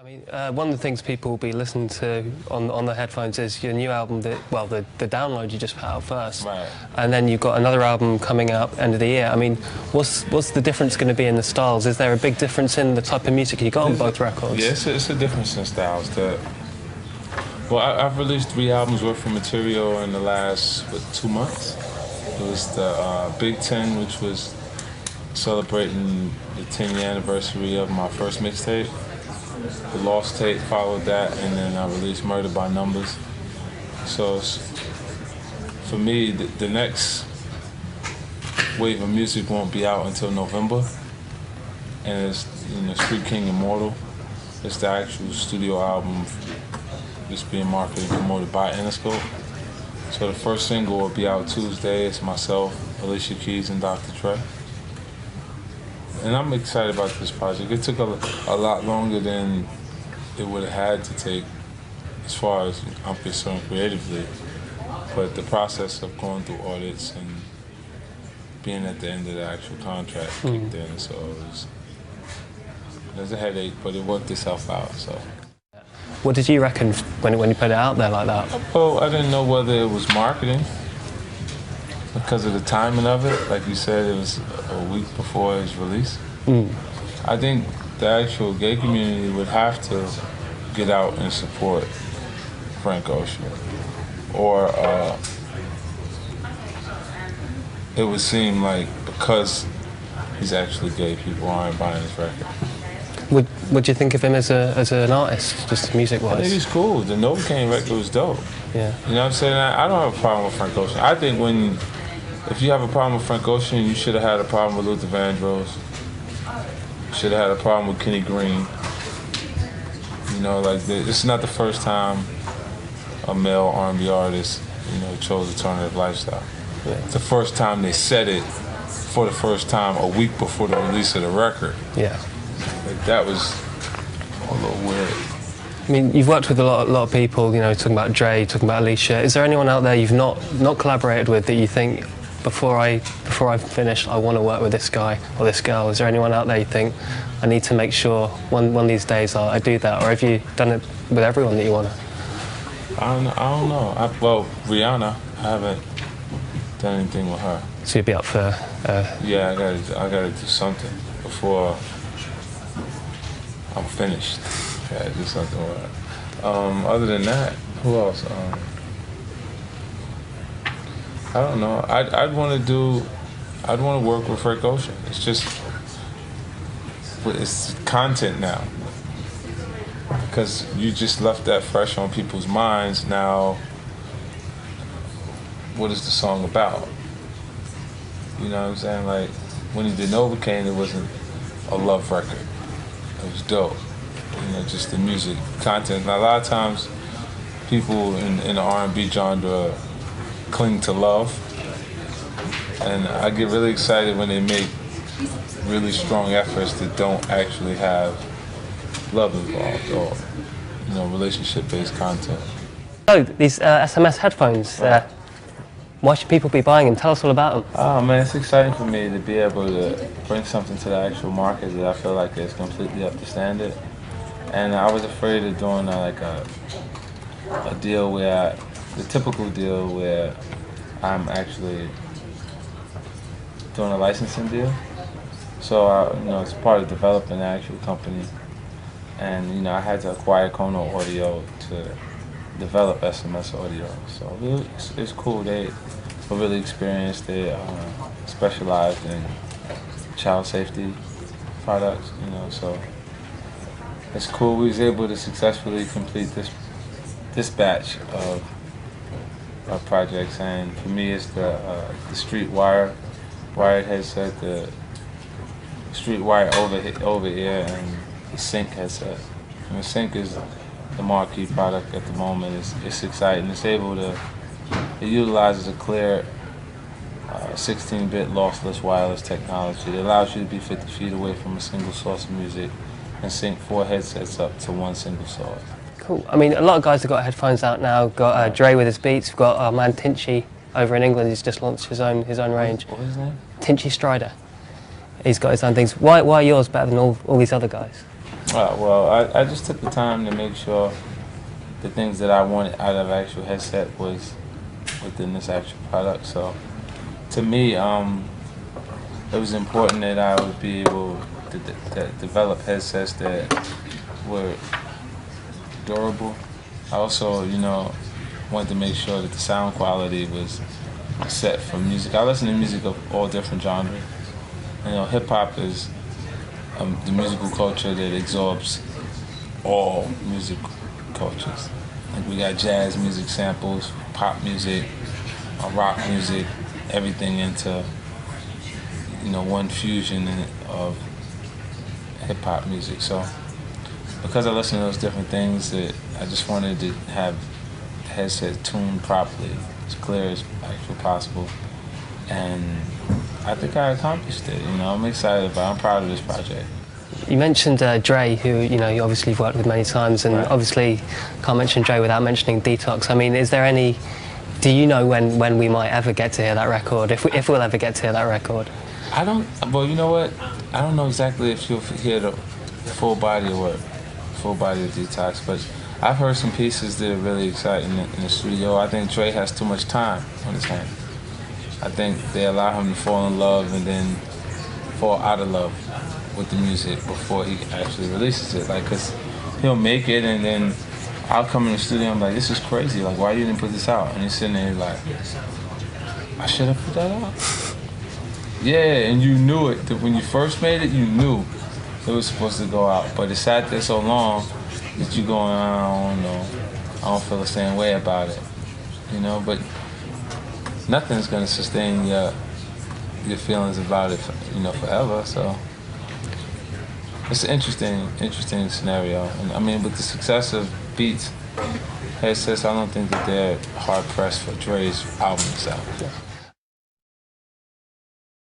I mean, one of the things people will be listening to on the headphones is your new album, the download you just put out first. Right. And then you've got another album coming out end of the year. I mean, what's the difference going to be in the styles? Is there a big difference in the type of music you got on both records? Yeah, it's a difference in styles. I've released 3 albums worth of material in the last, 2 months. It was the Big Ten, which was celebrating the 10-year anniversary of my first mixtape. The Lost Tape followed that, and then I released Murder by Numbers. So for me, the next wave of music won't be out until November, and it's Street King Immortal. It's the actual studio album that's being marketed and promoted by Interscope. So the first single will be out Tuesday. It's myself, Alicia Keys, and Dr. Dre. And I'm excited about this project. It took a lot longer than it would have had to take as far as I'm concerned creatively. But the process of going through audits and being at the end of the actual contract kicked in. So it was a headache, but it worked itself out. So. What did you reckon when you put it out there like that? Well, I didn't know whether it was marketing because of the timing of it. Like you said, it was a week before its release. I think the actual gay community would have to get out and support Frank Ocean, or it would seem like because he's actually gay, people aren't buying his record. Would you think of him as an artist, just music-wise? I think he's cool. The Novocaine record was dope. Yeah. You know what I'm saying? I don't have a problem with Frank Ocean. I think if you have a problem with Frank Ocean, you should have had a problem with Luther Vandross. You should have had a problem with Kenny Green. You know, like this is not the first time a male R&B artist, chose alternative lifestyle. Yeah. It's the first time they said it for the first time a week before the release of the record. Yeah. Like, that was a little weird. I mean, you've worked with a lot of people, talking about Dre, talking about Alicia. Is there anyone out there you've not collaborated with that you think, before I finish, I want to work with this guy or this girl? Is there anyone out there you think, I need to make sure one of these days I do that? Or have you done it with everyone that you want to? I don't know. Well, Rihanna, I haven't done anything with her. So you'd be up for... Yeah, I gotta do something before I'm finished. I gotta do something with her. Other than that, who else? I don't know. I'd want to work with Frank Ocean. It's content now. Because you just left that fresh on people's minds. Now, what is the song about? You know what I'm saying? Like, when he did Novocaine, it wasn't a love record. It was dope. Just the music, content. Now, a lot of times, people in the R&B genre cling to love. And I get really excited when they make really strong efforts that don't actually have love involved or, relationship-based content. So, these SMS headphones, why should people be buying them? Tell us all about them. Oh man, it's exciting for me to be able to bring something to the actual market that I feel like is completely up to standard. And I was afraid of doing a deal the typical deal where I'm actually doing a licensing deal. So it's part of developing the actual company. And I had to acquire Kono Audio to develop SMS Audio. So it's cool. They were really experienced. They specialized in child safety products, so it's cool. We was able to successfully complete this batch of projects, and for me it's the Street wired headset, the Street Wire over ear, and the Sync headset. And the Sync is the marquee product at the moment. It's exciting. It utilizes a clear 16-bit lossless wireless technology. It allows you to be 50 feet away from a single source of music and sync 4 headsets up to one single source. Cool. I mean, a lot of guys have got headphones out now. Got Dre with his Beats. We've got our man Tinchy over in England. He's just launched his own range. What was his name? Tinchy Strider. He's got his own things. Why are yours better than all these other guys? Well, I just took the time to make sure the things that I wanted out of actual headset was within this actual product. So to me, it was important that I would be able to develop headsets that were durable. I also, wanted to make sure that the sound quality was set for music. I listen to music of all different genres. Hip hop is the musical culture that absorbs all music cultures. Like we got jazz music samples, pop music, rock music, everything into one fusion of hip hop music. So because I listen to those different things, that I just wanted to have the headset tuned properly, as clear as actually possible, and I think I accomplished it. I'm excited about it. I'm proud of this project. You mentioned Dre, who you obviously have worked with many times, and obviously can't mention Dre without mentioning Detox. I mean, is there any? Do you know when we might ever get to hear that record? If we'll ever get to hear that record? I don't. Well, you know what? I don't know exactly if you'll hear the full body of work, full body of Detox, but I've heard some pieces that are really exciting in the studio. I think Dre has too much time on his hands. I think they allow him to fall in love and then fall out of love with the music before he actually releases it. Like, cause he'll make it and then I'll come in the studio and I'm like, this is crazy. Like, why you didn't put this out? And he's sitting there like, I should have put that out. Yeah, and you knew it. When you first made it, you knew it was supposed to go out. But it sat there so long that you going, I don't know. I don't feel the same way about it. But nothing's gonna sustain your feelings about it, forever. So it's an interesting scenario. And I mean, with the success of Beats headsets, I don't think that they're hard pressed for Dre's album itself.